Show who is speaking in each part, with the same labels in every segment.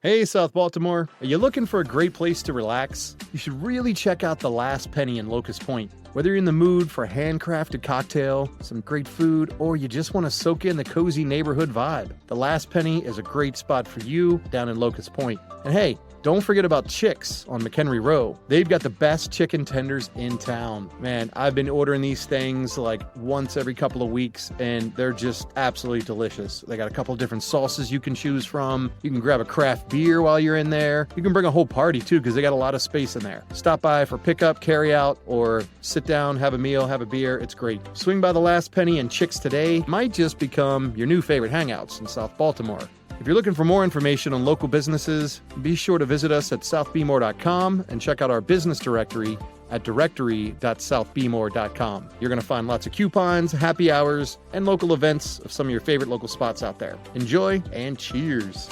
Speaker 1: Hey, South Baltimore. Are you looking for a great place to relax? You should really check out The Last Penny in Locust Point. Whether you're in the mood for a handcrafted cocktail, some great food, or you just want to soak in the cozy neighborhood vibe, The Last Penny is a great spot for you down in Locust Point. And hey, don't forget about Chicks on McHenry Row. They've got the best chicken tenders in town. Man, I've been ordering these things like once every couple of weeks, and they're just absolutely delicious. They got a couple of different sauces you can choose from. You can grab a craft beer while you're in there. You can bring a whole party too, because they got a lot of space in there. Stop by for pickup, carry out, or sit down, have a meal, have a beer. It's great. Swing by The Last Penny and Chicks today. Might just become your new favorite hangouts in South Baltimore. If you're looking for more information on local businesses, be sure to visit us at southbmore.com and check out our business directory at directory.southbmore.com. You're going to find lots of coupons, happy hours, and local events of some of your favorite local spots out there. Enjoy and cheers.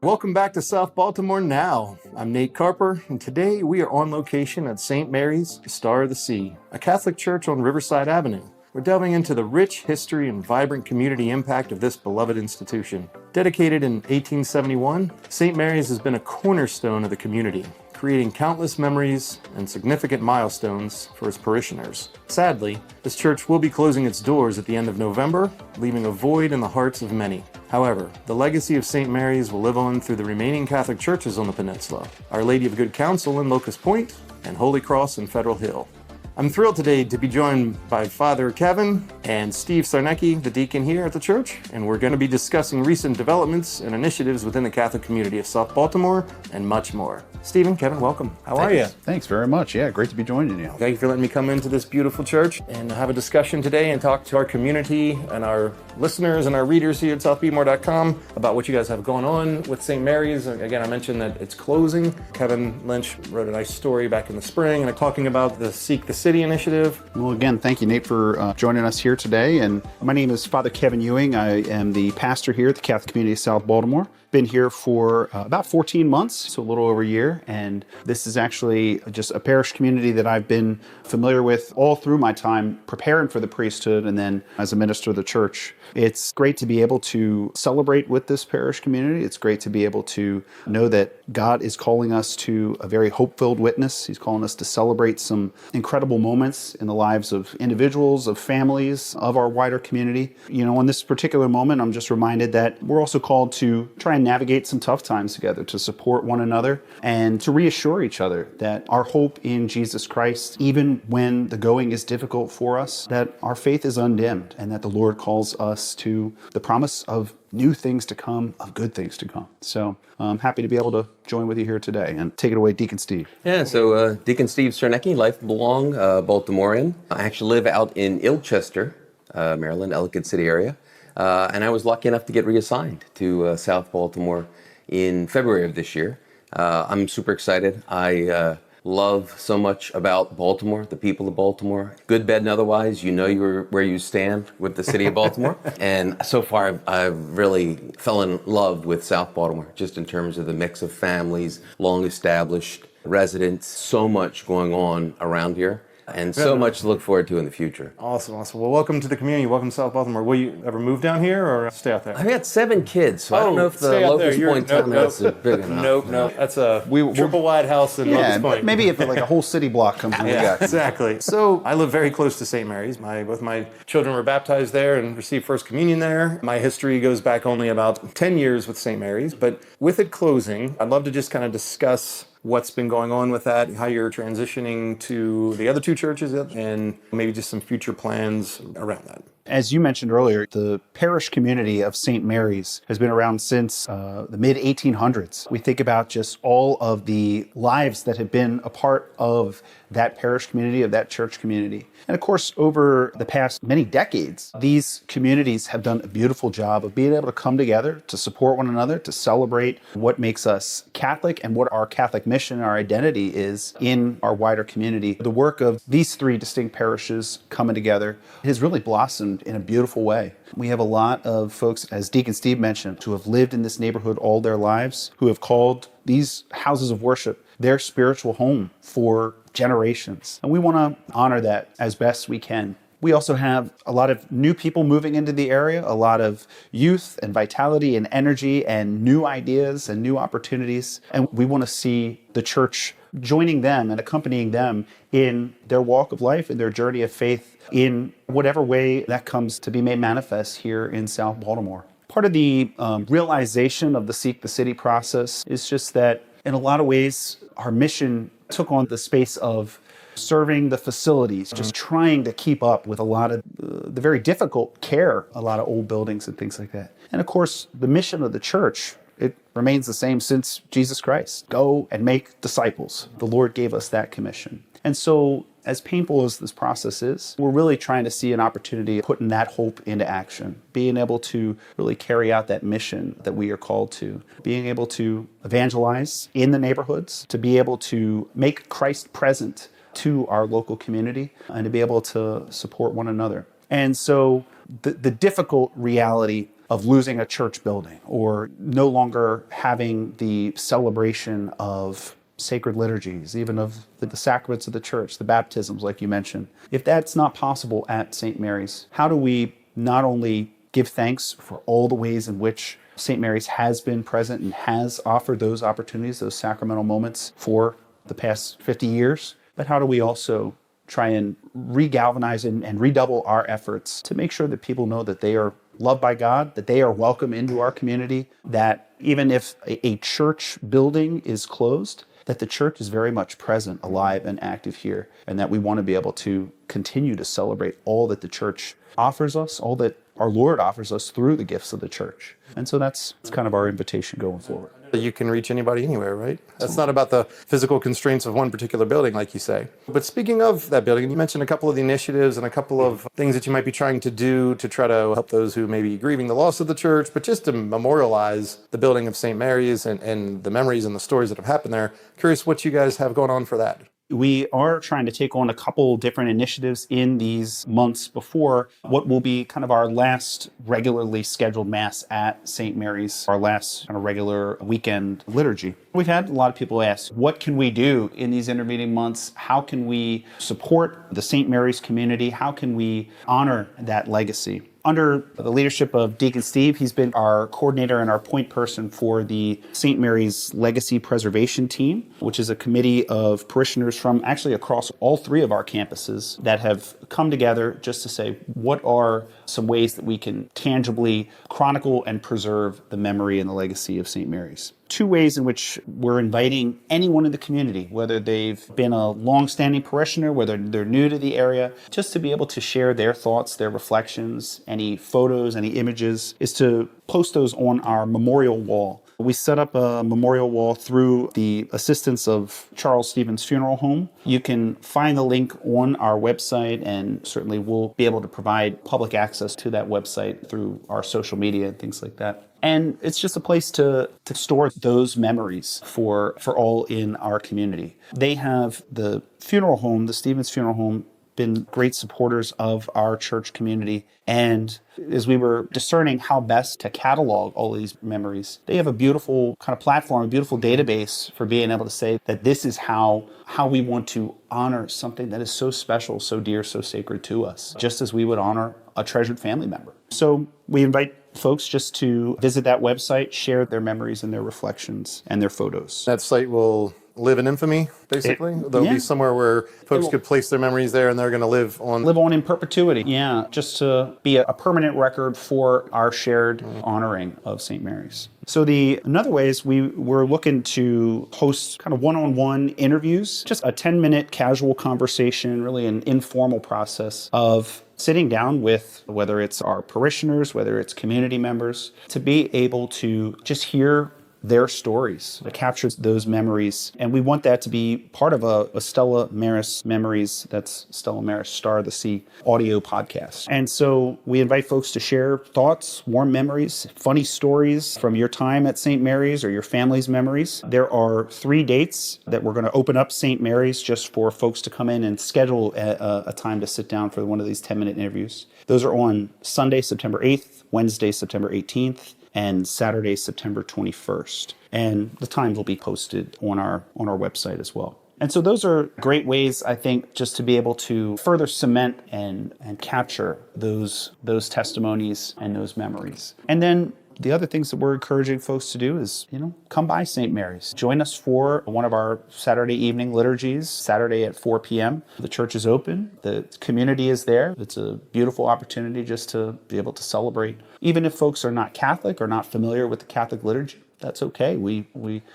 Speaker 1: Welcome back to South Baltimore Now. I'm Nate Carper, and today we are on location at St. Mary's, Star of the Sea, a Catholic church on Riverside Avenue. We're delving into the rich history and vibrant community impact of this beloved institution. Dedicated in 1871, St. Mary's has been a cornerstone of the community, creating countless memories and significant milestones for its parishioners. Sadly, this church will be closing its doors at the end of November, leaving a void in the hearts of many. However, the legacy of St. Mary's will live on through the remaining Catholic churches on the peninsula, Our Lady of Good Counsel in Locust Point, and Holy Cross in Federal Hill. I'm thrilled today to be joined by Father Kevin and Steve Sarnecki, the deacon here at the church, and we're going to be discussing recent developments and initiatives within the Catholic community of South Baltimore and much more. Stephen, Kevin, welcome. How are you?
Speaker 2: Thanks very much. Yeah, great to be joining you.
Speaker 1: Thank you for letting me come into this beautiful church and have a discussion today and talk to our community and our listeners and our readers here at southbmore.com about what you guys have going on with St. Mary's. Again, I mentioned that it's closing. Kevin Lynch wrote a nice story back in the spring and talking about the Seek the City initiative.
Speaker 2: Well, again, thank you, Nate, for joining us here today. And my name is Father Kevin Ewing. I am the pastor here at the Catholic Community of South Baltimore. Been here for about 14 months, so a little over a year. And this is actually just a parish community that I've been familiar with all through my time preparing for the priesthood and then as a minister of the church. It's great to be able to celebrate with this parish community. It's great to be able to know that God is calling us to a very hope-filled witness. He's calling us to celebrate some incredible moments in the lives of individuals, of families, of our wider community. You know, in this particular moment, I'm just reminded that we're also called to try and navigate some tough times together, to support one another, and to reassure each other that our hope in Jesus Christ, even when the going is difficult for us, that our faith is undimmed and that the Lord calls us to the promise of new things to come, of good things to come. So I'm happy to be able to join with you here today. And take it away, Deacon Steve.
Speaker 3: Yeah, so Deacon Steve Sarnecki, lifelong Baltimorean. I actually live out in Ilchester, Maryland, Ellicott City area. And I was lucky enough to get reassigned to South Baltimore in February of this year. I'm super excited. I love so much about Baltimore, the people of Baltimore. Good, bad, and otherwise, you know where you stand with the city of Baltimore. And so far, I've really fell in love with South Baltimore, just in terms of the mix of families, long-established residents, so much going on around here. And so much to look forward to in the future.
Speaker 1: Awesome. Well, welcome to the community. Welcome to South Baltimore. Will you ever move down here or stay out there?
Speaker 3: I've got 7 kids, so I don't know if the Locust Point townhouse is big enough.
Speaker 1: Nope. That's a triple wide house in Locust Point.
Speaker 2: Maybe if like a whole city block comes in.
Speaker 1: Yeah, exactly. So I live very close to St. Mary's. Both my children were baptized there and received First Communion there. My history goes back only about 10 years with St. Mary's. But with it closing, I'd love to just kind of discuss what's been going on with that, how you're transitioning to the other 2 churches, and maybe just some future plans around that.
Speaker 2: As you mentioned earlier, the parish community of St. Mary's has been around since the mid-1800s. We think about just all of the lives that have been a part of that parish community, of that church community. And of course, over the past many decades, these communities have done a beautiful job of being able to come together, to support one another, to celebrate what makes us Catholic and what our Catholic mission, our identity is in our wider community. The work of these 3 distinct parishes coming together has really blossomed in a beautiful way. We have a lot of folks, as Deacon Steve mentioned, who have lived in this neighborhood all their lives, who have called these houses of worship their spiritual home for generations. And we want to honor that as best we can. We also have a lot of new people moving into the area, a lot of youth and vitality and energy and new ideas and new opportunities. And we want to see the church joining them and accompanying them in their walk of life, in their journey of faith, in whatever way that comes to be made manifest here in South Baltimore. Part of the realization of the Seek the City process is just that in a lot of ways, our mission took on the space of serving the facilities, just trying to keep up with a lot of the very difficult care, a lot of old buildings and things like that. And of course, the mission of the church, it remains the same since Jesus Christ. Go and make disciples. The Lord gave us that commission. And so, as painful as this process is, we're really trying to see an opportunity of putting that hope into action, being able to really carry out that mission that we are called to, being able to evangelize in the neighborhoods, to be able to make Christ present to our local community, and to be able to support one another. And so the difficult reality of losing a church building or no longer having the celebration of sacred liturgies, even of the sacraments of the church, the baptisms, like you mentioned. If that's not possible at St. Mary's, how do we not only give thanks for all the ways in which St. Mary's has been present and has offered those opportunities, those sacramental moments for the past 50 years, but how do we also try and regalvanize and redouble our efforts to make sure that people know that they are loved by God, that they are welcome into our community, that even if a church building is closed, that the church is very much present, alive, and active here, and that we want to be able to continue to celebrate all that the church offers us, all that our Lord offers us through the gifts of the church. And so that's kind of our invitation going forward.
Speaker 1: You can reach anybody anywhere, right? That's not about the physical constraints of one particular building, like you say. But speaking of that building, you mentioned a couple of the initiatives and a couple of things that you might be trying to do to try to help those who may be grieving the loss of the church, but just to memorialize the building of St. Mary's and the memories and the stories that have happened there. Curious what you guys have going on for that.
Speaker 2: We are trying to take on a couple different initiatives in these months before what will be kind of our last regularly scheduled Mass at St. Mary's, our last kind of regular weekend liturgy. We've had a lot of people ask, what can we do in these intervening months? How can we support the St. Mary's community? How can we honor that legacy? Under the leadership of Deacon Steve, he's been our coordinator and our point person for the St. Mary's Legacy Preservation Team, which is a committee of parishioners from actually across all three of our campuses that have come together just to say, what are some ways that we can tangibly chronicle and preserve the memory and the legacy of St. Mary's? Two ways in which we're inviting anyone in the community, whether they've been a long-standing parishioner, whether they're new to the area, just to be able to share their thoughts, their reflections, any photos, any images, is to post those on our memorial wall. We set up a memorial wall through the assistance of Charles Stevens Funeral Home. You can find the link on our website, and certainly we'll be able to provide public access to that website through our social media and things like that. And it's just a place to store those memories for all in our community. They have the funeral home, the Stevens Funeral Home, been great supporters of our church community. And as we were discerning how best to catalog all these memories, they have a beautiful kind of platform, a beautiful database for being able to say that this is how we want to honor something that is so special, so dear, so sacred to us, just as we would honor a treasured family member. So we invite folks just to visit that website, share their memories and their reflections and their photos.
Speaker 1: That site will live in infamy, basically? There'll be somewhere where folks could place their memories there and they're going to live on in perpetuity.
Speaker 2: Yeah, just to be a permanent record for our shared honoring of St. Mary's. So another way is we're looking to host kind of one-on-one interviews, just a 10-minute casual conversation, really an informal process of sitting down with, whether it's our parishioners, whether it's community members, to be able to just hear their stories, that captures those memories. And we want that to be part of a Stella Maris Memories, that's Stella Maris Star of the Sea audio podcast. And so we invite folks to share thoughts, warm memories, funny stories from your time at St. Mary's or your family's memories. There are 3 dates that we're going to open up St. Mary's just for folks to come in and schedule a time to sit down for one of these 10-minute interviews. Those are on Sunday, September 8th, Wednesday, September 18th, and Saturday, September 21st. And the times will be posted on our website as well. And so those are great ways, I think, just to be able to further cement and capture those testimonies and those memories. And then the other things that we're encouraging folks to do is, come by St. Mary's. Join us for one of our Saturday evening liturgies, Saturday at 4 p.m. The church is open. The community is there. It's a beautiful opportunity just to be able to celebrate. Even if folks are not Catholic or not familiar with the Catholic liturgy, that's okay. We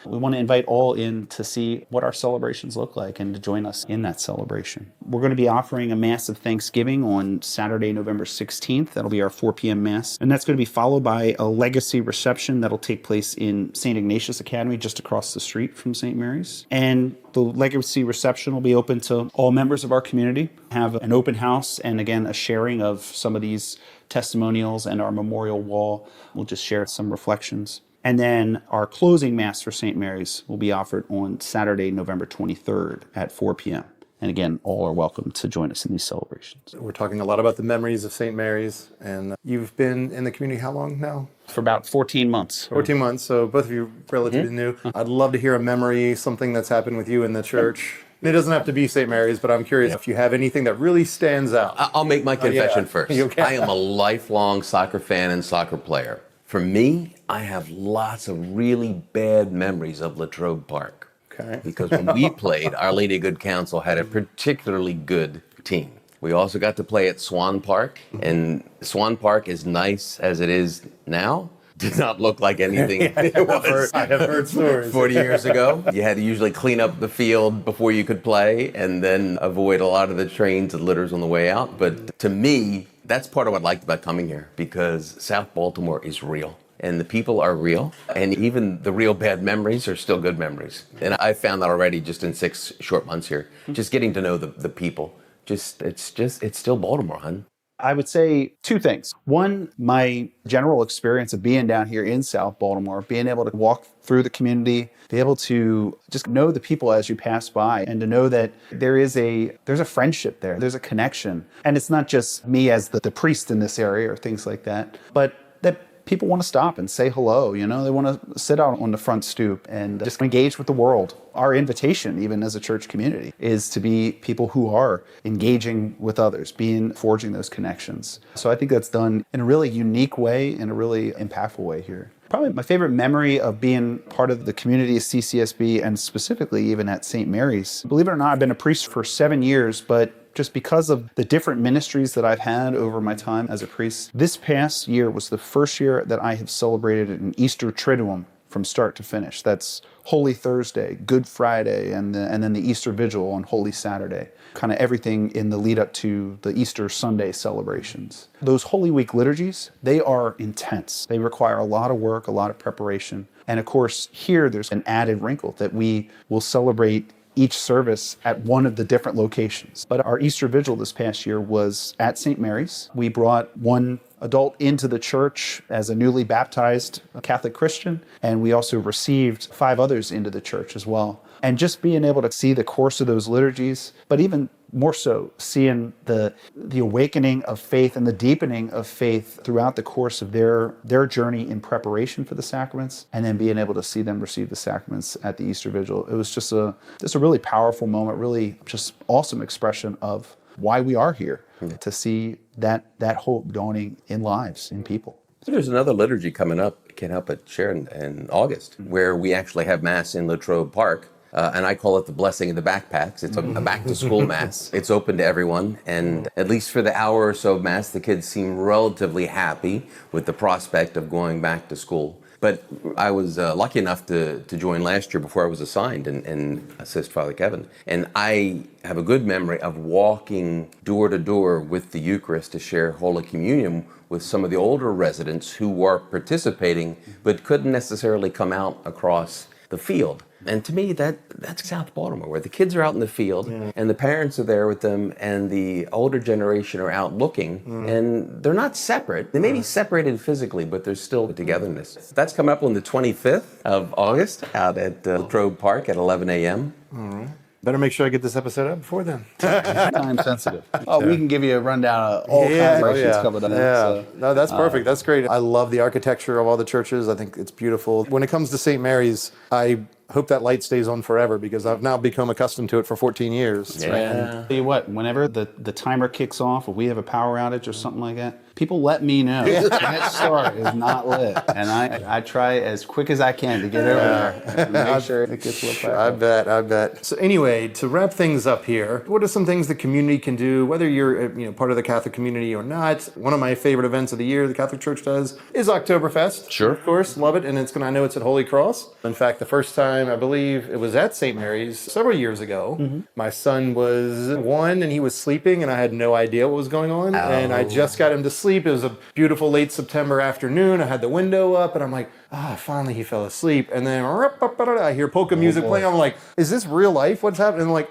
Speaker 2: want to invite all in to see what our celebrations look like and to join us in that celebration. We're going to be offering a Mass of Thanksgiving on Saturday, November 16th. That'll be our 4 p.m. Mass. And that's going to be followed by a legacy reception that'll take place in St. Ignatius Academy, just across the street from St. Mary's. And the legacy reception will be open to all members of our community, have an open house, and again, a sharing of some of these testimonials, and our memorial wall. We'll just share some reflections. And then our closing Mass for St. Mary's will be offered on Saturday, November 23rd at 4 p.m. And again, all are welcome to join us in these celebrations.
Speaker 4: We're talking a lot about the memories of St. Mary's, and you've been in the community how long now?
Speaker 2: For about 14 months.
Speaker 4: 14 months, so both of you relatively new. I'd love to hear a memory, something that's happened with you in the church. It doesn't have to be St. Mary's, but I'm curious if you have anything that really stands out.
Speaker 3: I'll make my confession first.
Speaker 4: You okay?
Speaker 3: I am a lifelong soccer fan and soccer player. For me, I have lots of really bad memories of Latrobe Park.
Speaker 4: Okay.
Speaker 3: Because when we played, Our Lady of Good Counsel had a particularly good team. We also got to play at Swan Park, and Swan Park, as nice as it is now, did not look like anything it was.
Speaker 4: I have heard stories.
Speaker 3: 40 years ago, you had to usually clean up the field before you could play and then avoid a lot of the trains and litters on the way out. But to me, that's part of what I liked about coming here, because South Baltimore is real. And the people are real. And even the real bad memories are still good memories. And I found that already just in 6 short months here. Just getting to know the people. It's still Baltimore, hun.
Speaker 2: I would say 2 things. One, my general experience of being down here in South Baltimore, being able to walk through the community, be able to just know the people as you pass by, and to know that there's a friendship there, there's a connection. And it's not just me as the priest in this area or things like that, but that people want to stop and say hello. They want to sit out on the front stoop and just engage with the world. Our invitation, even as a church community, is to be people who are engaging with others, forging those connections. So I think that's done in a really unique way, in a really impactful way here. Probably my favorite memory of being part of the community of CCSB, and specifically even at St. Mary's. Believe it or not, I've been a priest for 7 years, but just because of the different ministries that I've had over my time as a priest, this past year was the first year that I have celebrated an Easter Triduum from start to finish. That's Holy Thursday, Good Friday, and then the Easter Vigil on Holy Saturday. Kind of everything in the lead up to the Easter Sunday celebrations. Those Holy Week liturgies, they are intense. They require a lot of work, a lot of preparation. And of course, here there's an added wrinkle that we will celebrate each service at one of the different locations. But our Easter Vigil this past year was at St. Mary's. We brought one adult into the church as a newly baptized Catholic Christian, and we also received 5 others into the church as well. And just being able to see the course of those liturgies, but even more so, seeing the awakening of faith and the deepening of faith throughout the course of their journey in preparation for the sacraments, and then being able to see them receive the sacraments at the Easter Vigil. It was just a really powerful moment, really just awesome expression of why we are here, to see that hope dawning in lives, in people.
Speaker 3: So there's another liturgy coming up, can't help but share, in August, where we actually have Mass in Latrobe Park. And I call it the blessing of the backpacks. It's a back-to-school Mass. It's open to everyone, and at least for the hour or so of Mass, the kids seem relatively happy with the prospect of going back to school. But I was lucky enough to join last year before I was assigned and assist Father Kevin. And I have a good memory of walking door to door with the Eucharist to share Holy Communion with some of the older residents who were participating but couldn't necessarily come out across the field. And to me, that's South Baltimore, where the kids are out in the field and the parents are there with them and the older generation are out looking and they're not separate. They may be separated physically, but there's still togetherness. That's coming up on the 25th of August out at Latrobe Park at 11 a.m.
Speaker 4: All right. Better make sure I get this episode out before then.
Speaker 2: Time sensitive. We can give you a rundown of all celebrations coming up.
Speaker 4: Yeah.
Speaker 2: So,
Speaker 4: No, that's perfect. That's great. I love the architecture of all the churches. I think it's beautiful. When it comes to St. Mary's, I hope that light stays on forever because I've now become accustomed to it for 14 years.
Speaker 3: Yeah.
Speaker 2: Tell you what, whenever the timer kicks off, if we have a power outage or something like that, people let me know that star is not lit. And I try as quick as I can to get over there and make sure it gets lit back up.
Speaker 4: I bet. So anyway, to wrap things up here, what are some things the community can do, whether you're part of the Catholic community or not? One of my favorite events of the year the Catholic Church does is Oktoberfest.
Speaker 3: Sure.
Speaker 4: Of course, love it. And I know it's at Holy Cross. In fact, the first time, I believe it was at St. Mary's several years ago. My son was 1 and he was sleeping and I had no idea what was going on. And I just got him to sleep. It was a beautiful late September afternoon. I had the window up and I'm like, finally he fell asleep. And then I hear polka music playing. I'm like, is this real life? What's happening? And I'm like,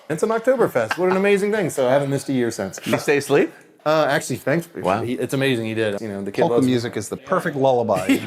Speaker 4: it's an Oktoberfest. What an amazing thing. So I haven't missed a year since.
Speaker 3: Did you stay asleep?
Speaker 4: Actually, thanks.
Speaker 3: Wow.
Speaker 4: It's amazing he did. The kid
Speaker 2: Polka
Speaker 4: loves
Speaker 2: music is the perfect lullaby.
Speaker 4: You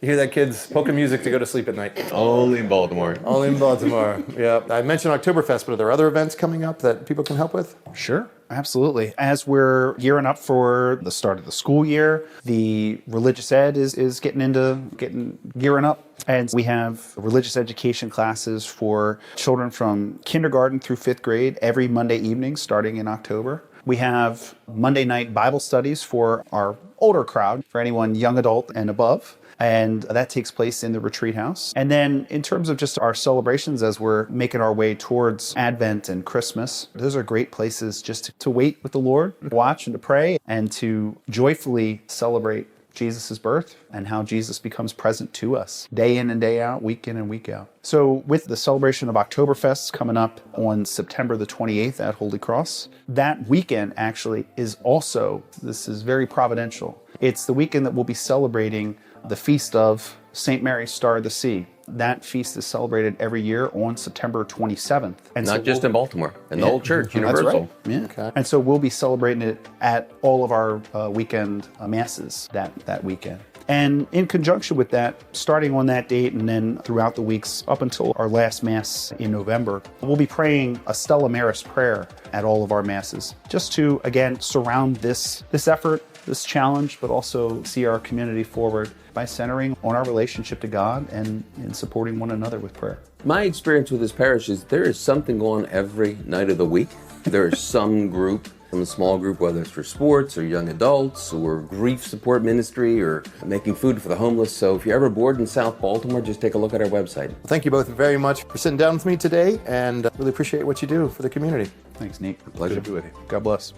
Speaker 4: hear that kid's polka music to go to sleep at night.
Speaker 3: Only in Baltimore.
Speaker 4: Only in Baltimore. Yeah. I mentioned Oktoberfest, but are there other events coming up that people can help with?
Speaker 2: Sure, absolutely. As we're gearing up for the start of the school year, the religious ed is gearing up. And we have religious education classes for children from kindergarten through 5th grade every Monday evening starting in October. We have Monday night Bible studies for our older crowd, for anyone young adult and above. And that takes place in the retreat house. And then in terms of just our celebrations as we're making our way towards Advent and Christmas, those are great places just to wait with the Lord, watch and to pray, and to joyfully celebrate Jesus' birth and how Jesus becomes present to us day in and day out, week in and week out. So with the celebration of Oktoberfest coming up on September the 28th at Holy Cross, that weekend actually is also, this is very providential, it's the weekend that we'll be celebrating the feast of St. Mary's Star of the Sea. That feast is celebrated every year on September 27th. And
Speaker 3: Not just in Baltimore, in the whole church, universal.
Speaker 2: That's right. Yeah. Okay. And so we'll be celebrating it at all of our weekend masses that weekend. And in conjunction with that, starting on that date and then throughout the weeks up until our last Mass in November, we'll be praying a Stella Maris prayer at all of our Masses, just to, again, surround this effort, this challenge, but also see our community forward by centering on our relationship to God and in supporting one another with prayer.
Speaker 3: My experience with this parish is there is something going on every night of the week. There is some group, some small group, whether it's for sports or young adults or grief support ministry or making food for the homeless. So if you're ever bored in South Baltimore, just take a look at our website.
Speaker 4: Thank you both very much for sitting down with me today and really appreciate what you do for the community.
Speaker 2: Thanks, Nate.
Speaker 3: Pleasure.
Speaker 2: Good to be with you. God bless.